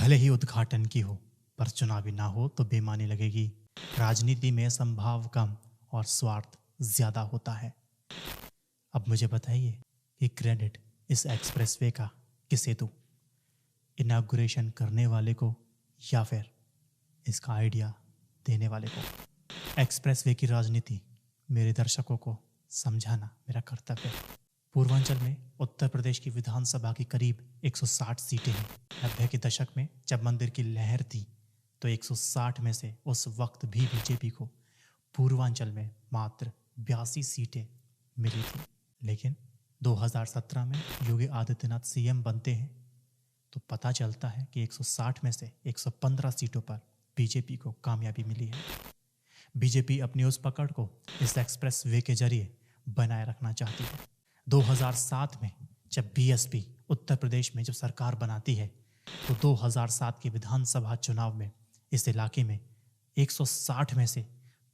भले ही उद्घाटन की हो, पर चुनावी ना हो तो बेमानी लगेगी। राजनीति में संभाव कम और स्वार्थ ज्यादा होता है। अब मुझे बताइए कि क्रेडिट इस एक्सप्रेसवे का किसे दूं? इनॉग्रेशन करने वाले को या फिर इसका आइडिया देने वाले को? एक्सप्रेसवे की राजनीति मेरे दर्शकों को समझाना मेरा कर्तव्य है। पूर्वांचल में उत्तर प्रदेश की विधानसभा की करीब 160 सीटें हैं। 90 के दशक में जब मंदिर की लहर थी तो 160 में से उस वक्त भी बीजेपी को पूर्वांचल में मात्र 82 सीटें मिली थी। लेकिन 2017 में योगी आदित्यनाथ सीएम बनते हैं तो पता चलता है कि 160 में से 115 सीटों पर बीजेपी को कामयाबी मिली है। बीजेपी अपनी उस पकड़ को इस एक्सप्रेस वे के जरिए बनाए रखना चाहती है। 2007 में जब बीएसपी उत्तर प्रदेश में जब सरकार बनाती है तो 2007 के विधानसभा चुनाव में इस इलाके में 160 में से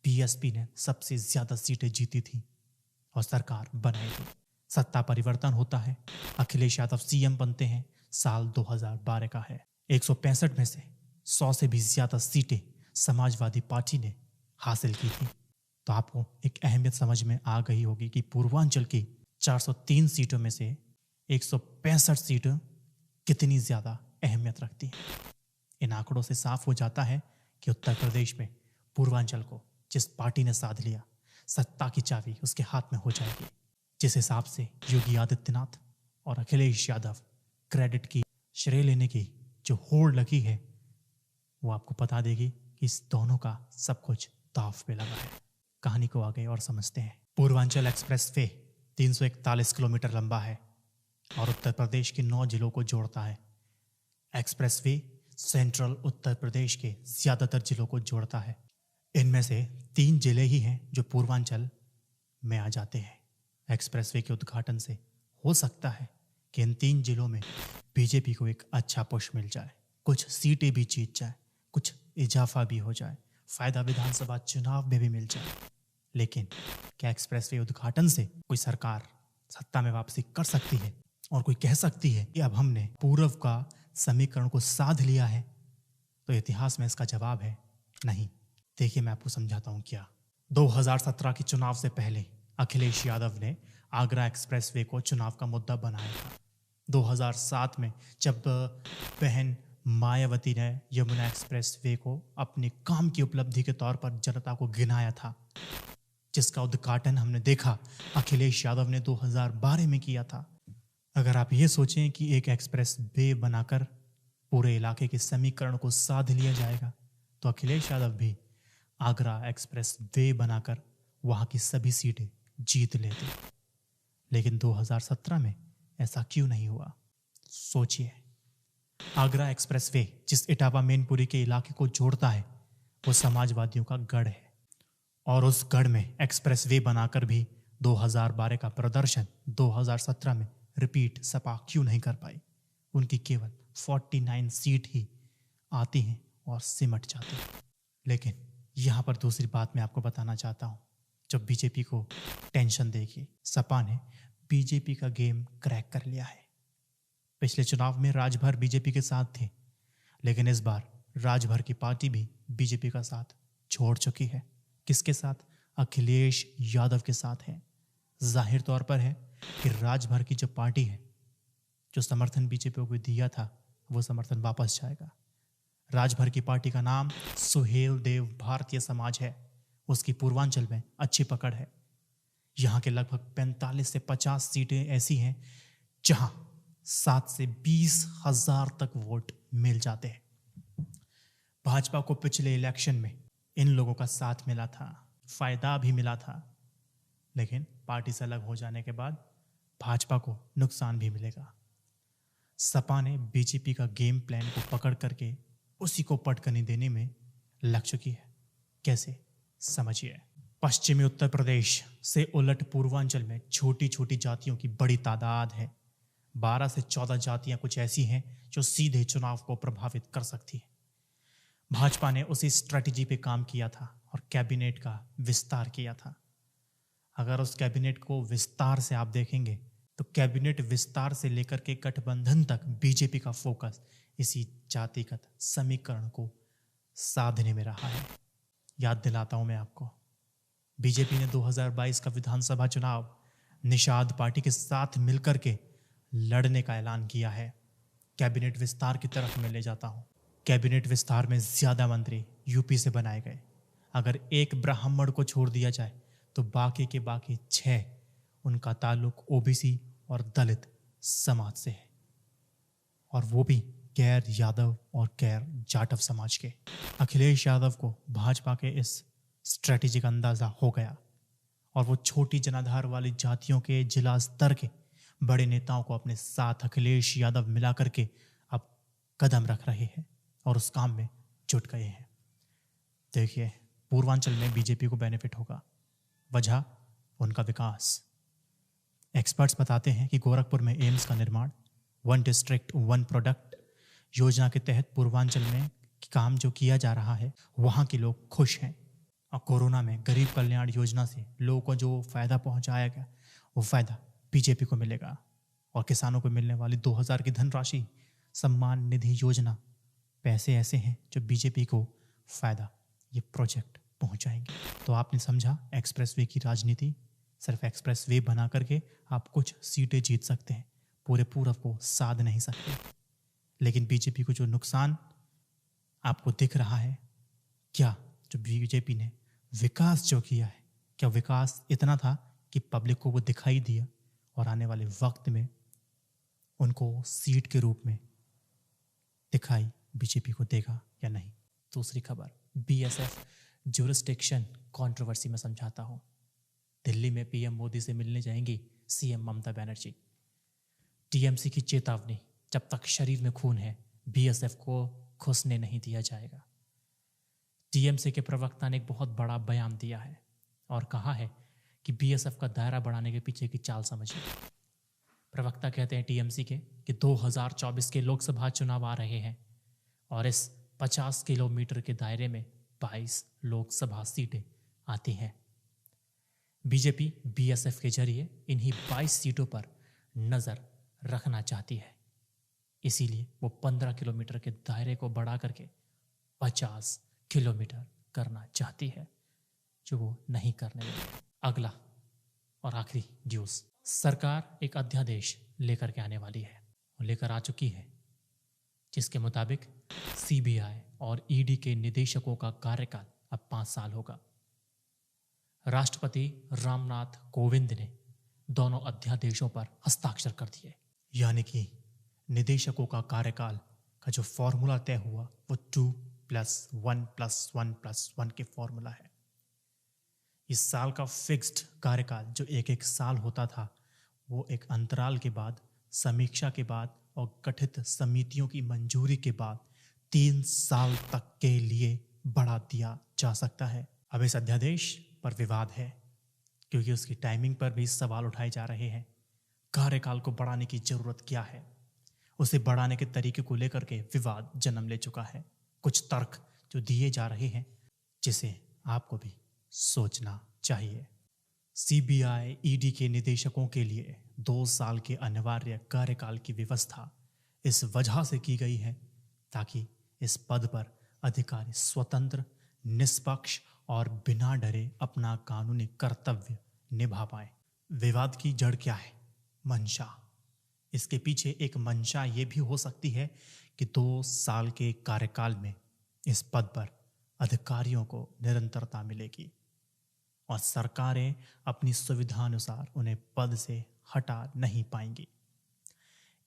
बीएसपी ने सबसे ज्यादा सीटें जीती थी और सरकार बनाई थी। सत्ता परिवर्तन होता है, अखिलेश यादव सीएम बनते हैं, साल 2012 का है। 165 में से 100 से भी ज्यादा सीटें समाजवादी पार्टी ने हासिल की थी। तो आपको एक अहमियत समझ में आ गई होगी कि पूर्वांचल की 403 सीटों में से 165 सीटें कितनी ज्यादा अहमियत रखती हैं। इन आंकड़ों से साफ हो जाता है कि उत्तर प्रदेश में पूर्वांचल को जिस पार्टी ने साध लिया, सत्ता की चाबी उसके हाथ में हो जाएगी। जिस हिसाब से योगी आदित्यनाथ और अखिलेश यादव क्रेडिट की श्रेय लेने की जो होड़ लगी है वो आपको बता देगी कि इस दोनों का सब कुछ दांव पे लगा है। कहानी को आगे और समझते हैं। पूर्वांचल एक्सप्रेस वे 341 किलोमीटर लंबा है और उत्तर प्रदेश के 9 जिलों को जोड़ता है। Express way central Uttar Pradesh के ज्यादातर जिलों को जोड़ता है। इनमें से 3 जिले ही हैं जो पूर्वांचल में आ जाते हैं। एक्सप्रेसवे के उद्घाटन से हो सकता है कि इन 3 जिलों में बीजेपी को एक अच्छा पुश मिल जाए, कुछ सीटें भी जीत जाए, कुछ इजाफा भी हो जाए, फायदा विधानसभा चुनाव में भी मिल जाए। लेकिन क्या एक्सप्रेसवे उद्घाटन से कोई सरकार सत्ता में वापसी कर सकती है और कोई कह सकती है कि अब हमने पूर्व का समीकरण को साध लिया है? तो इतिहास में इसका जवाब है नहीं। देखिए मैं आपको समझाता हूं क्या। 2017 के चुनाव से पहले अखिलेश यादव ने आगरा एक्सप्रेसवे को चुनाव का मुद्दा बनाया था। 2007 में जब बहन मायावती ने यमुना एक्सप्रेसवे को अपने काम की उपलब्धि के तौर पर जनता को गिनाया था, जिसका उद्घाटन हमने देखा अखिलेश यादव ने 2012 में किया था। अगर आप ये सोचें कि एक एक्सप्रेस वे बनाकर पूरे इलाके के समीकरण को साध लिया जाएगा तो अखिलेश यादव भी आगरा एक्सप्रेस वे बनाकर वहां की सभी सीटें जीत लेते। लेकिन 2017 में ऐसा क्यों नहीं हुआ? सोचिए। आगरा एक्सप्रेस वे जिस इटावा मेनपुरी के इलाके को जोड़ता है वो समाजवादियों का गढ़ है और उस गढ़ में एक्सप्रेस वे बनाकर भी 2012 का प्रदर्शन 2017 में रिपीट सपा क्यों नहीं कर पाई? उनकी केवल 49 सीट ही आती हैं और सिमट जाती हैं। लेकिन यहां पर दूसरी बात मैं आपको बताना चाहता हूं। जब बीजेपी को टेंशन देगी, सपा ने बीजेपी का गेम क्रैक कर लिया है। पिछले चुनाव में राजभर बीजेपी के साथ थे, लेकिन इस बार राजभर की पार्टी भी बीजेपी का साथ छोड़ चुकी है। किसके साथ? अखिलेश यादव के साथ है। जाहिर तौर पर है कि राजभर की जो पार्टी है, जो समर्थन बीजेपी को दिया था, वो समर्थन वापस जाएगा। राजभर की पार्टी का नाम सुहेल देव भारतीय समाज है। उसकी पूर्वांचल में अच्छी पकड़ है। यहाँ के लगभग 45 से 50 सीटें ऐसी हैं जहां 7 से 20 हजार तक वोट मिल जाते हैं। भाजपा को पिछले इलेक्शन में इन लोगों का साथ मिला था, फायदा भी मिला था, लेकिन पार्टी से अलग हो जाने के बाद भाजपा को नुकसान भी मिलेगा। सपा ने बीजेपी का गेम प्लान को पकड़ करके उसी को पटकनी देने में लग चुकी है। कैसे? समझिए। पश्चिमी उत्तर प्रदेश से उलट पूर्वांचल में छोटी छोटी जातियों की बड़ी तादाद है। 12 से 14 जातियां कुछ ऐसी हैं जो सीधे चुनाव को प्रभावित कर सकती है। भाजपा ने उसी स्ट्रेटजी पे काम किया था और कैबिनेट का विस्तार किया था। अगर उस कैबिनेट को विस्तार से आप देखेंगे तो कैबिनेट विस्तार से लेकर के गठबंधन तक बीजेपी का फोकस इसी जातिगत समीकरण को साधने में रहा है। याद दिलाता हूं मैं आपको, बीजेपी ने 2022 का विधानसभा चुनाव निषाद पार्टी के साथ मिलकर के लड़ने का ऐलान किया है। कैबिनेट विस्तार की तरफ मैं ले जाता हूं। कैबिनेट विस्तार में ज्यादा मंत्री यूपी से बनाए गए। अगर एक ब्राह्मण को छोड़ दिया जाए तो बाकी के बाकी 6 उनका ताल्लुक ओबीसी और दलित समाज से है, और वो भी गैर यादव और गैर जाटव समाज के। अखिलेश यादव को भाजपा के इस स्ट्रेटेजी का अंदाजा हो गया और वो छोटी जनाधार वाली जातियों के जिला स्तर के बड़े नेताओं को अपने साथ अखिलेश यादव मिला करके अब कदम रख रहे हैं और उस काम में जुट गए हैं। देखिए, पूर्वांचल में बीजेपी को बेनिफिट होगा, वजह उनका विकास। एक्सपर्ट्स बताते हैं कि गोरखपुर में एम्स का निर्माण 1 डिस्ट्रिक्ट 1 प्रोडक्ट योजना के तहत पूर्वांचल में काम जो किया जा रहा है, वहाँ के लोग खुश हैं। और कोरोना में गरीब कल्याण योजना से लोगों को जो फायदा पहुंचाया गया, वो फायदा बीजेपी को मिलेगा। और किसानों को मिलने वाली 2000 की धनराशि, सम्मान निधि योजना, पैसे ऐसे हैं जो बीजेपी को फायदा ये प्रोजेक्ट पहुंचाएंगे। तो आपने समझा, एक्सप्रेसवे की राजनीति। सिर्फ एक्सप्रेसवे बना करके आप कुछ सीटें जीत सकते हैं, पूरे पूरब को साध नहीं सकते। लेकिन बीजेपी को जो नुकसान आपको दिख रहा है, क्या जो बीजेपी ने विकास जो किया है, क्या विकास इतना था कि पब्लिक को वो दिखाई दिया और आने वाले वक्त में उनको सीट के रूप में दिखाई बीजेपी को देगा या नहीं? दूसरी खबर, बीएसएफ ज्यूरिसडिक्शन कंट्रोवर्सी में समझाता हूं। दिल्ली में पीएम मोदी से मिलने जाएंगी सीएम ममता बनर्जी। टीएमसी की चेतावनी, जब तक शरीर में खून है बीएसएफ को घुसने नहीं दिया जाएगा। टीएमसी के प्रवक्ता ने एक बहुत बड़ा बयान दिया है और कहा है कि बीएसएफ का दायरा बढ़ाने के पीछे की चाल समझिए। प्रवक्ता कहते हैं टीएमसी के कि 2024 के लोकसभा चुनाव आ रहे हैं और इस 50 किलोमीटर के दायरे में 22 लोकसभा सीटें आती हैं। बीजेपी बीएसएफ के जरिए इन्हीं 22 सीटों पर नजर रखना चाहती है, इसीलिए वो 15 किलोमीटर के दायरे को बढ़ा करके 50 किलोमीटर करना चाहती है, जो वो नहीं करने देगी। अगला और आखिरी न्यूज़, सरकार एक अध्यादेश लेकर के आने वाली है और लेकर आ चुकी है, जिसके मुताबिक सीबीआई और ईडी के निदेशकों का कार्यकाल अब 5 साल होगा। राष्ट्रपति रामनाथ कोविंद ने दोनों अध्यादेशों पर हस्ताक्षर कर दिए, यानी कि निदेशकों का कार्यकाल का जो फॉर्मूला तय हुआ वो 2+1+1+1 के फॉर्मूला है। इस साल का फिक्स्ड कार्यकाल जो एक साल होता था, वो एक अंतराल के बाद, समीक्षा के बाद और गठित समितियों की मंजूरी के बाद 3 साल तक के लिए बढ़ा दिया जा सकता है। अब इस अध्यादेश पर विवाद है क्योंकि उसकी टाइमिंग पर भी सवाल उठाए जा रहे हैं। कार्यकाल को बढ़ाने की जरूरत क्या है, उसे बढ़ाने के तरीके को लेकर के विवाद जन्म ले चुका है। कुछ तर्क जो दिए जा रहे हैं जिसे आपको भी सोचना चाहिए। सीबीआई ईडी के निदेशकों के लिए 2 साल के अनिवार्य कार्यकाल की व्यवस्था इस वजह से की गई है ताकि इस पद पर अधिकारी स्वतंत्र, निष्पक्ष और बिना डरे अपना कानूनी कर्तव्य निभा पाए। विवाद की जड़ क्या है? मंशा। इसके पीछे एक मंशा ये भी हो सकती है कि 2 साल के कार्यकाल में इस पद पर अधिकारियों को निरंतरता मिलेगी और सरकारें अपनी सुविधानुसार उन्हें पद से हटा नहीं पाएंगी।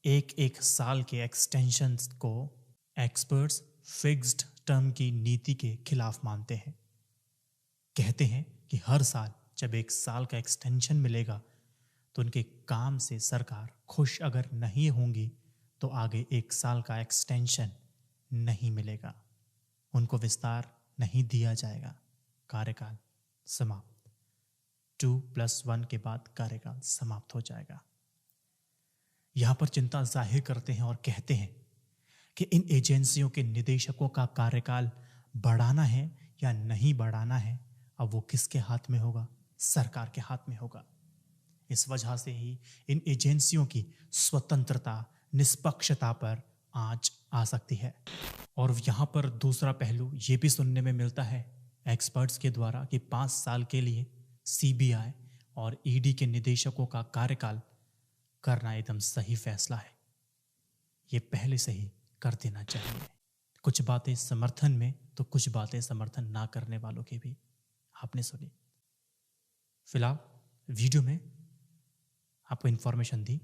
एक साल के एक्सटेंशन को एक्सपर्ट्स फिक्स्ड टर्म की नीति के खिलाफ मानते हैं। कहते हैं कि हर साल जब 1 साल का एक्सटेंशन मिलेगा तो उनके काम से सरकार खुश अगर नहीं होंगी तो आगे 1 साल का एक्सटेंशन नहीं मिलेगा, उनको विस्तार नहीं दिया जाएगा। कार्यकाल समाप्त, 2+1 के बाद कार्यकाल समाप्त हो जाएगा। यहां पर चिंता जाहिर करते हैं और कहते हैं कि इन एजेंसियों के निदेशकों का कार्यकाल बढ़ाना है या नहीं बढ़ाना है, अब वो किसके हाथ में होगा? सरकार के हाथ में होगा। इस वजह से ही इन एजेंसियों की स्वतंत्रता, निष्पक्षता पर आंच आ सकती है। और यहाँ पर दूसरा पहलू ये भी सुनने में मिलता है एक्सपर्ट्स के द्वारा कि 5 साल के लिए सीबीआई और ईडी के निदेशकों का कार्यकाल करना एकदम सही फैसला है। ये पहले से ही कर देना चाहिए। कुछ बातें समर्थन में तो कुछ बातें समर्थन ना करने वालों की भी आपने सुनी। फिलहाल वीडियो में आपको इन्फॉर्मेशन दी।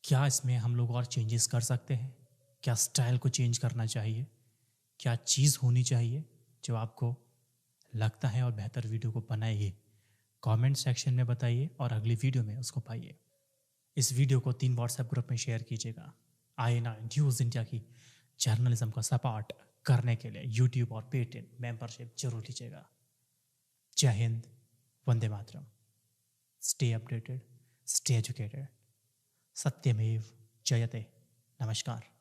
क्या इसमें हम लोग और चेंजेस कर सकते हैं? क्या स्टाइल को चेंज करना चाहिए? क्या चीज़ होनी चाहिए जो आपको लगता है और बेहतर वीडियो को बनाइए? कमेंट सेक्शन में बताइए और अगली वीडियो में उसको पाइए। इस वीडियो को 3 व्हाट्सएप ग्रुप में शेयर कीजिएगा। INR न्यूज़ इंडिया की जर्नलिज्म का सपोर्ट करने के लिए यूट्यूब और पेटीएम मेंबरशिप जरूर लीजिएगा। जय हिंद, वंदे मातरम। Stay updated, stay educated. सत्यमेव जयते। नमस्कार।